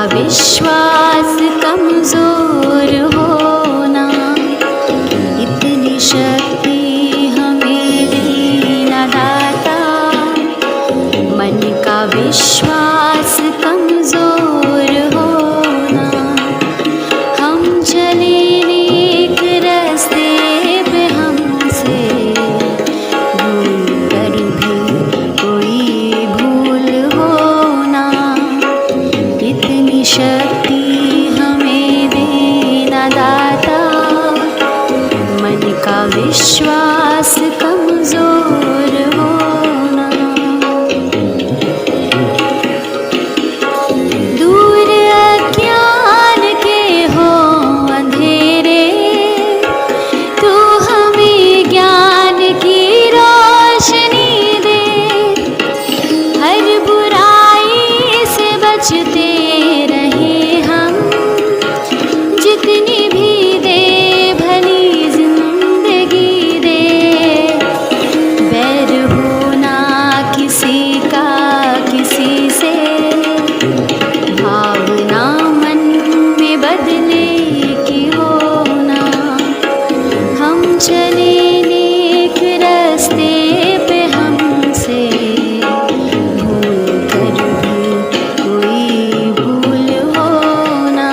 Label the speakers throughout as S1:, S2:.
S1: विश्वास कमजोर होना, इतनी शक्ति हमें देना दाता। मन का विश्वास कमजोर होना, हम चले नेक रास्ते पे, हमसे भूल कर भी कोई भूल होना, इतनी शक्ति हमें देना दाता। मन का विश्वास कमजोर होना, दूर अज्ञान के हो अंधेरे, तू हमें ज्ञान की रोशनी दे। हर बुराई से बचते रहे हम, जितनी भी दे भली जिंदगी दे। बैर होना किसी का किसी से, भावना मन में बदले की होना, हम चले नेक रास्ते पे, हमसे भूल कर भी कोई भूल होना,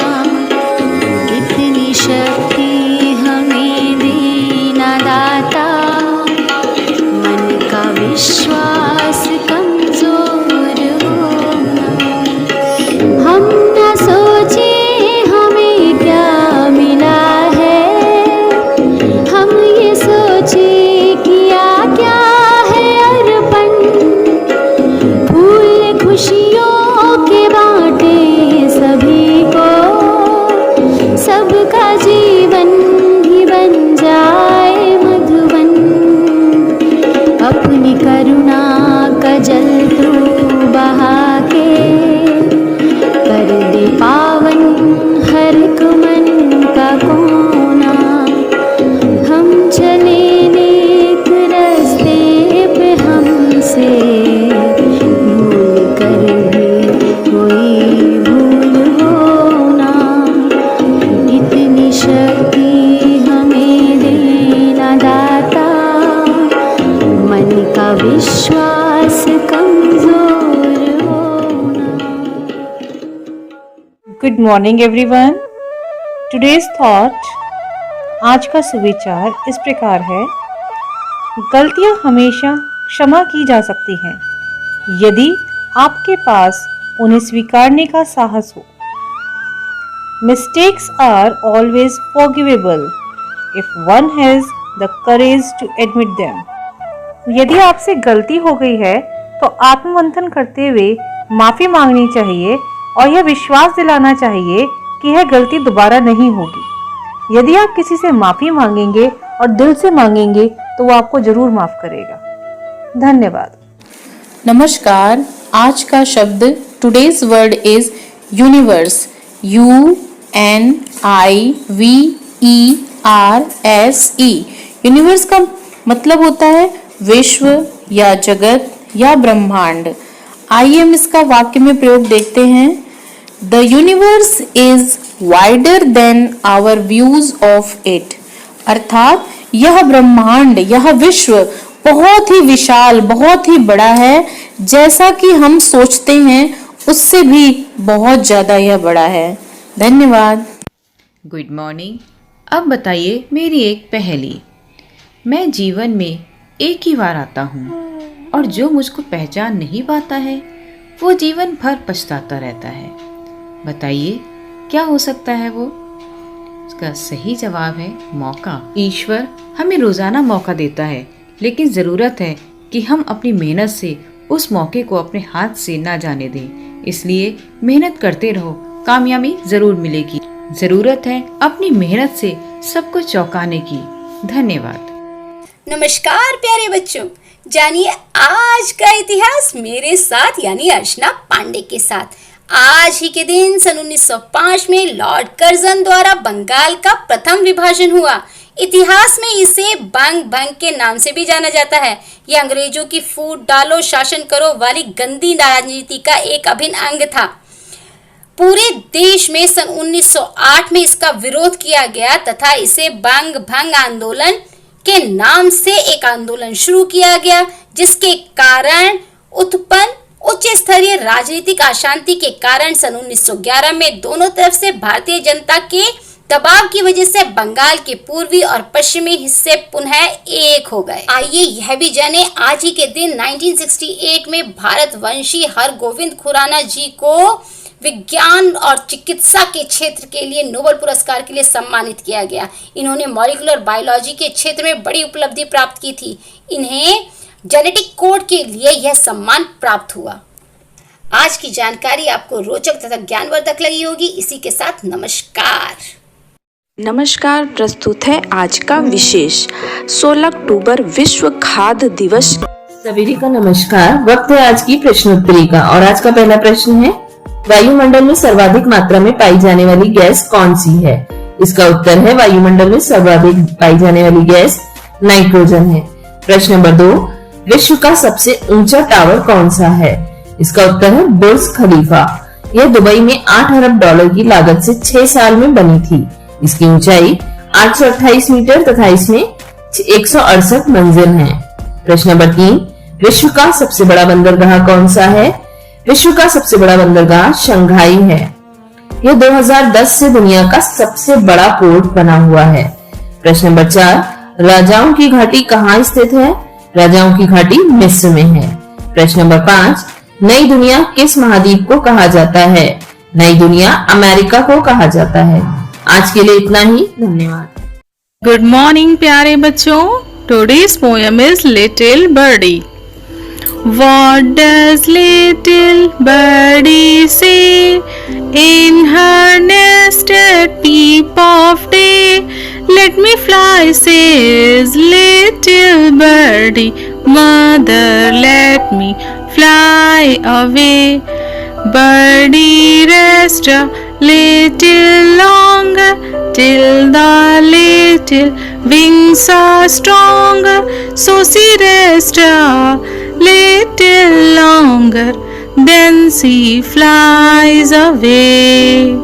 S1: इतनी शक्ति हमें देना दाता। मन का विश्वास कमजोर होना, हम न सोचे हमें क्या मिला है, हम ये सोचे किया क्या है अर्पण। फूल खुशियों के बांटे सभी को, सबका जीवन ही बन जाए मधुबन। अपनी करुणा का जल तू बहा के, कर दे पावन हर एक मन का कोना। हम चले नेक रास्ते पे, हमसे भूल कर भी कोई भूल होना, इतनी शक्ति हमें देना दाता। मन का विश्वास कमजोर होना।
S2: Good morning everyone. Today's thought, आज का सुविचार इस प्रकार है। गलतियां हमेशा क्षमा की जा सकती हैं यदि आपके पास उन्हें स्वीकारने का साहस हो। Mistakes are always forgivable if one has the courage to admit them. यदि आपसे गलती हो गई है तो आत्ममंथन करते हुए माफी मांगनी चाहिए और यह विश्वास दिलाना चाहिए कि यह गलती दोबारा नहीं होगी। यदि आप किसी से माफी मांगेंगे और दिल से मांगेंगे तो वो आपको जरूर माफ करेगा। धन्यवाद।
S3: नमस्कार। आज का शब्द today's word is universe. UNIVERSE। Universe का मतलब होता है विश्व या जगत या ब्रह्मांड। आइए हम इसका वाक्य में प्रयोग देखते हैं। The universe is wider than our views of it. अर्थात यह ब्रह्मांड, यह विश्व बहुत ही विशाल, बहुत ही बड़ा है। जैसा कि हम सोचते हैं उससे भी बहुत ज्यादा यह बड़ा है। धन्यवाद।
S4: Good morning. अब बताइए मेरी एक पहेली। मैं जीवन में एक ही बार आता हूँ और जो मुझको पहचान नहीं पाता है वो जीवन भर पछताता रहता है। बताइए क्या हो सकता है वो? इसका सही जवाब है मौका। ईश्वर हमें रोजाना मौका देता है, लेकिन जरूरत है कि हम अपनी मेहनत से उस मौके को अपने हाथ से ना जाने दें। इसलिए मेहनत करते रहो, कामयाबी जरूर मिलेगी। जरूरत है अपनी मेहनत से सबको चौंकाने की। धन्यवाद।
S5: नमस्कार प्यारे बच्चों, जानिए आज का इतिहास मेरे साथ यानी अर्चना पांडे के साथ। आज ही के दिन सन 1905 में लॉर्ड कर्जन द्वारा बंगाल का प्रथम विभाजन हुआ। इतिहास में इसे बंग भंग के नाम से भी जाना जाता है। यह अंग्रेजों की फूट डालो शासन करो वाली गंदी राजनीति का एक अभिन्न अंग था। पूरे देश में सन 1908 में इसका विरोध किया गया तथा इसे बंग भंग आंदोलन के नाम से एक आंदोलन शुरू किया गया, जिसके कारण उत्पन्न उच्च स्तरीय राजनीतिक अशांति के कारण सन 1911 में दोनों तरफ से भारतीय जनता के दबाव की वजह से बंगाल के पूर्वी और पश्चिमी हिस्से पुनः एक हो गए। आइए यह भी जाने, आज ही के दिन 1968 में भारतवंशी हरगोविंद खुराना जी को विज्ञान और चिकित्सा के क्षेत्र के लिए नोबेल पुरस्कार के लिए सम्मानित किया गया। इन्होंने मॉलिक्यूलर बायोलॉजी के क्षेत्र में बड़ी उपलब्धि प्राप्त की थी। इन्हें जेनेटिक कोड के लिए यह सम्मान प्राप्त हुआ। आज की जानकारी आपको रोचक तथा ज्ञानवर्धक लगी होगी। इसी के साथ नमस्कार।
S6: नमस्कार, प्रस्तुत है आज का विशेष 16 अक्टूबर विश्व खाद्य दिवस।
S3: सभी को नमस्कार। वक्त है आज की प्रश्नोत्तरी का और आज का पहला प्रश्न है, वायुमंडल में सर्वाधिक मात्रा में पाई जाने वाली गैस कौन सी है? इसका उत्तर है वायुमंडल में सर्वाधिक पाई जाने वाली गैस नाइट्रोजन है। प्रश्न नंबर 2, विश्व का सबसे ऊंचा टावर कौन सा है? इसका उत्तर है बुर्ज खलीफा। यह दुबई में $8 अरब की लागत से 6 साल में बनी थी। इसकी ऊंचाई 828 मीटर तथा इसमें 168 मंजिल हैं। प्रश्न नंबर 3, विश्व का सबसे बड़ा बंदरगाह कौन सा है? विश्व का सबसे बड़ा बंदरगाह शंघाई है। यह 2010 से दुनिया का सबसे बड़ा पोर्ट बना हुआ है। प्रश्न नंबर 4, राजाओं की घाटी कहाँ स्थित है? राजाओं की घाटी मिस्र में है। प्रश्न नंबर 5, नई दुनिया किस महाद्वीप को कहा जाता है? नई दुनिया अमेरिका को कहा जाता है। आज के लिए इतना ही, धन्यवाद।
S7: गुड मॉर्निंग प्यारे बच्चों। Today's poem is little birdie. What does little birdie say in her nest at peep of day? Let me fly, says little birdie. Mother, let me fly away. Birdie, rest a little longer till the little wings are stronger. So she rest a little longer, then she flies away.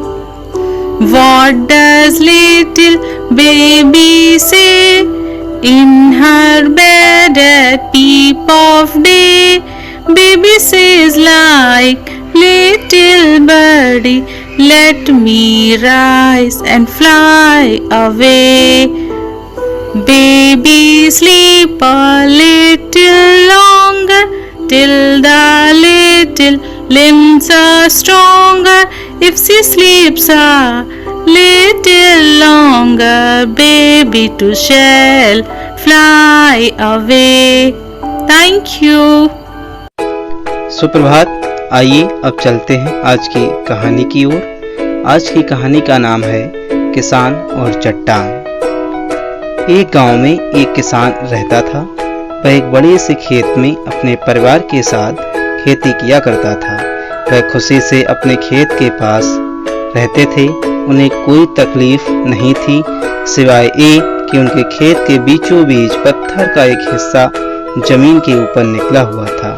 S7: What does little baby say in her bed at peep of day? Baby says like little birdie, let me rise and fly away. Baby sleep a little longer till the little limbs are stronger. If she sleeps a little longer, baby too shall fly away. Thank you.
S8: सुप्रभात। आइए अब चलते हैं आज की कहानी की ओर। आज की कहानी का नाम है किसान और चट्टान। एक गांव में एक किसान रहता था। वह एक बड़े से खेत में अपने परिवार के साथ खेती किया करता था। वह खुशी से अपने खेत के पास रहते थे। उन्हें कोई तकलीफ नहीं थी सिवाय एक कि उनके खेत के बीचों बीच पत्थर का एक हिस्सा जमीन के ऊपर निकला हुआ था,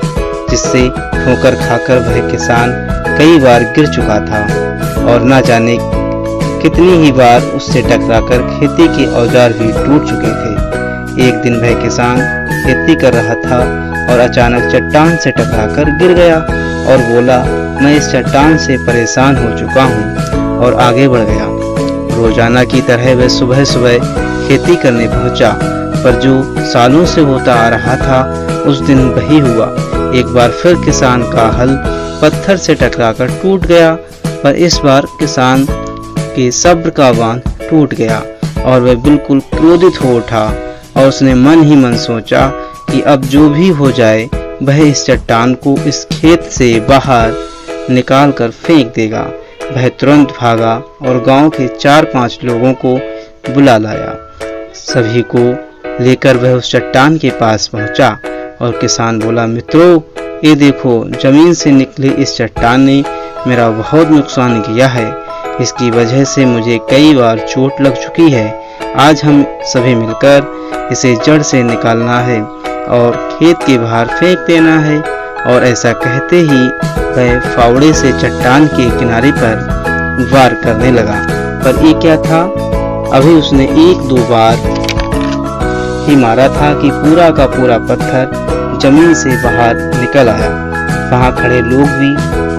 S8: जिससे ठोकर खाकर वह किसान कई बार गिर चुका था और न जाने कितनी ही बार उससे टकराकर खेती के औजार भी टूट चुके थे। एक दिन वह किसान खेती कर रहा था और अचानक चट्टान से टकराकर गिर गया और बोला, मैं इस चट्टान से परेशान हो चुका हूँ, और आगे बढ़ गया। रोजाना की तरह वह सुबह सुबह खेती करने पहुंचा, पर जो सालों से होता आ रहा था उस दिन वही हुआ। एक बार फिर किसान का हल पत्थर से टकराकर टूट गया, पर इस बार किसान के सब्र का बांध टूट गया और वह बिल्कुल क्रोधित हो उठा और उसने मन ही मन सोचा कि अब जो भी हो जाए वह इस चट्टान को इस खेत से बाहर निकाल कर फेंक देगा। वह तुरंत भागा और गांव के 4-5 लोगों को बुला लाया। सभी को लेकर वह उस चट्टान के पास पहुंचा और किसान बोला, मित्रों, ये देखो, जमीन से निकली इस चट्टान ने मेरा बहुत नुकसान किया है। इसकी वजह से मुझे कई बार चोट लग चुकी है। आज हम सभी मिलकर इसे जड़ से निकालना है और खेत के बाहर फेंक देना है। और ऐसा कहते ही वह फावड़े से चट्टान के किनारे पर वार करने लगा। पर ये क्या था, अभी उसने 1-2 बार ही मारा था कि पूरा का पूरा पत्थर जमीन से बाहर निकल आया। वहां खड़े लोग भी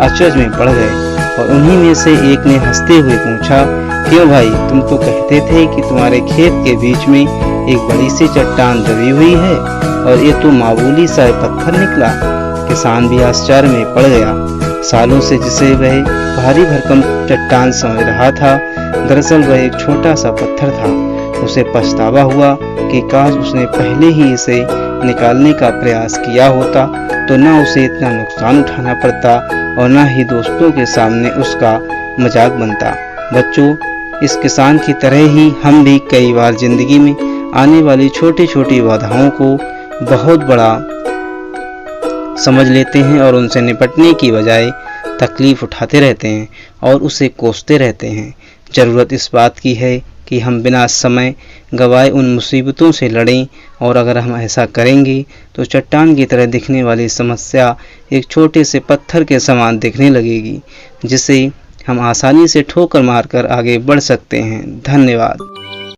S8: अचरज में पड़ गए और उन्हीं में से एक ने हंसते हुए पूछा, क्यों भाई, तुम तो कहते थे कि तुम्हारे खेत के बीच में एक बड़ी सी चट्टान दबी हुई है और ये तो मामूली सा पत्थर निकला। किसान भी आश्चर्य में पड़ गया। सालों से जिसे वह भारी भरकम चट्टान समझ रहा था, दरअसल वह एक छोटा सा पत्थर था। उसे पछतावा हुआ कि काश उसने पहले ही इसे निकालने का प्रयास किया होता तो न उसे इतना नुकसान उठाना पड़ता और न ही दोस्तों के सामने उसका मजाक बनता। बच्चों, इस किसान की तरह ही हम भी कई बार जिंदगी में आने वाली छोटी छोटी बाधाओं को बहुत बड़ा समझ लेते हैं और उनसे निपटने की बजाय तकलीफ उठाते रहते हैं और उसे कोसते रहते हैं। ज़रूरत इस बात की है कि हम बिना समय गवाए उन मुसीबतों से लड़ें, और अगर हम ऐसा करेंगे तो चट्टान की तरह दिखने वाली समस्या एक छोटे से पत्थर के समान दिखने लगेगी, जिसे हम आसानी से ठोकर मारकर आगे बढ़ सकते हैं। धन्यवाद।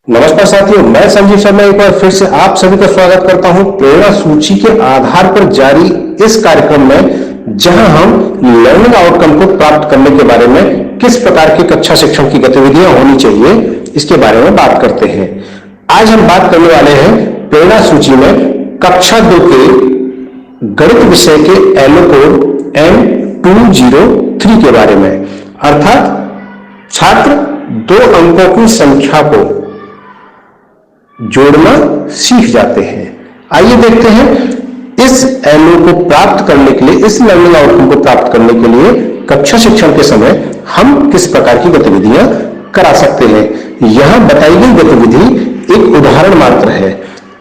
S9: नमस्कार साथियों, मैं संजीव शर्मा एक बार फिर से आप सभी का स्वागत करता हूं प्रेरणा सूची के आधार पर जारी इस कार्यक्रम में, जहां हम लर्निंग आउटकम को प्राप्त करने के बारे में किस प्रकार की कक्षा शिक्षण की गतिविधियां होनी चाहिए इसके बारे में बात करते हैं। आज हम बात करने वाले हैं प्रेरणा सूची में कक्षा 2 के गणित विषय के एलो कोड M203 के बारे में, अर्थात छात्र 2 अंकों की संख्या को जोड़ना सीख जाते हैं। आइए देखते हैं इस एलओ को प्राप्त करने के लिए, इस लर्निंग आउटकम को प्राप्त करने के लिए कक्षा शिक्षण के समय हम किस प्रकार की गतिविधियां करा सकते हैं। यहां बताई गई गतिविधि एक उदाहरण मात्र है।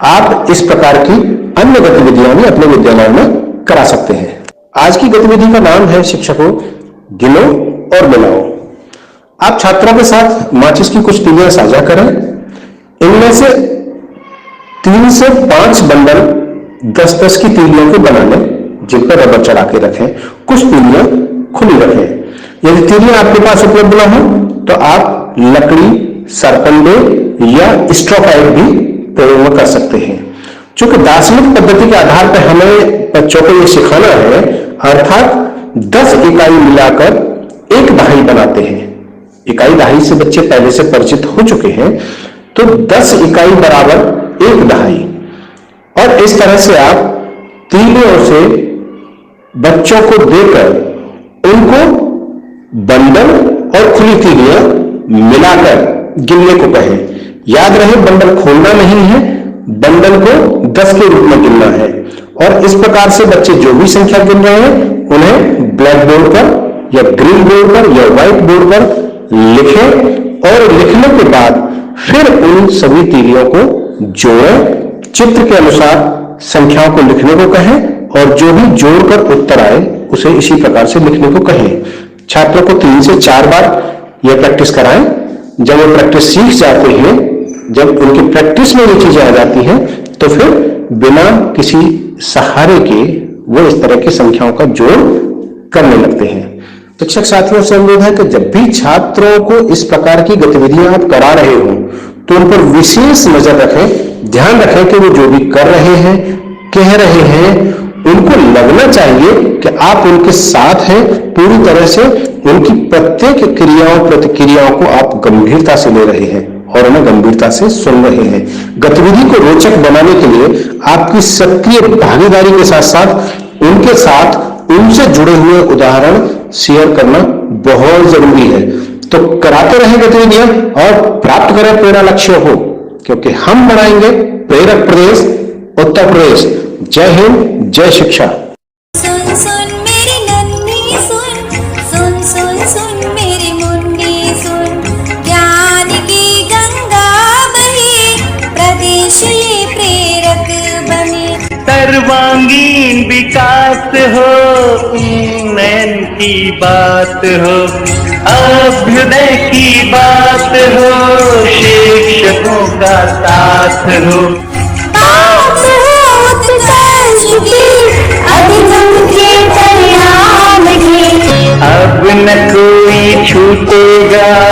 S9: आप इस प्रकार की अन्य गतिविधियां भी अपने विद्यालय में करा सकते हैं। आज की गतिविधि का नाम है शिक्षकों गिनो और मिलाओ। आप छात्रों के साथ माचिस की कुछ तीलियां साझा करें। इनमें से 3 से 5 बंडल 10-10 की तीलियों के बना लें, जिन पर रबर चढ़ा के रखें। कुछ तीलियां खुली रखें। यदि तीलियां आपके पास उपलब्ध न हो तो आप लकड़ी, सरकंडे या स्ट्रॉ पाइप भी प्रयोग कर सकते हैं। चूंकि दार्शनिक पद्धति के आधार पर हमें बच्चों को ये सिखाना है, अर्थात 10 इकाई मिलाकर एक दहाई बनाते हैं। इकाई दहाई से बच्चे पहले से परिचित हो चुके हैं, तो 10 इकाई बराबर एक दहाई, और इस तरह से आप तीलियों से बच्चों को देकर उनको बंडल और खुली तीलियां मिलाकर गिनने को कहें। याद रहे, बंडल खोलना नहीं है, बंडल को 10 के रूप में गिनना है। और इस प्रकार से बच्चे जो भी संख्या गिन रहे हैं उन्हें ब्लैक बोर्ड पर या ग्रीन बोर्ड पर या व्हाइट बोर्ड पर लिखें, और लिखने के बाद फिर उन सभी तीलियों को जोड़ें। चित्र के अनुसार संख्याओं को लिखने को कहें, और जो भी जोड़कर उत्तर आए उसे इसी प्रकार से लिखने को कहें। छात्रों को 3 से 4 बार यह प्रैक्टिस कराएं। जब वो प्रैक्टिस सीख जाते हैं, जब उनकी प्रैक्टिस में ये चीजें आ जाती हैं, तो फिर बिना किसी सहारे के वो इस तरह की संख्याओं का जोड़ करने लगते हैं। शिक्षक साथियों से अनुरोध है कि जब भी छात्रों को इस प्रकार की गतिविधियां आप करा रहे हो तो उन पर विशेष नजर रखें, ध्यान रखें कि वो जो भी कर रहे हैं, कह रहे हैं, उनको लगना चाहिए कि आप उनके साथ हैं। पूरी तरह से उनकी प्रत्येक क्रियाओं प्रतिक्रियाओं को आप गंभीरता से ले रहे हैं और उन्हें गंभीरता से सुन रहे हैं। गतिविधि को रोचक बनाने के लिए आपकी सक्रिय भागीदारी के साथ साथ उनसे जुड़े हुए उदाहरण शेयर करना बहुत जरूरी है। तो कराते रहे गतिविधियां और प्राप्त करें प्रेरणा लक्ष्य हो, क्योंकि हम बनाएंगे प्रेरक प्रदेश उत्तर प्रदेश। जय हिंद, जय शिक्षा।
S1: सुन सुन मेरी नन्ही सुन, सुन सुन सुन मेरी मुन्नी सुन, ज्ञान की गंगा बहे, प्रदेश ये प्रेरक बने।
S10: सर्वांगीण विकास हो, उन्नयन की बात हो, अभ्युदय की बात हो, शिक्षकों का साथ हो।
S1: अधिगम के
S10: टूटेगा।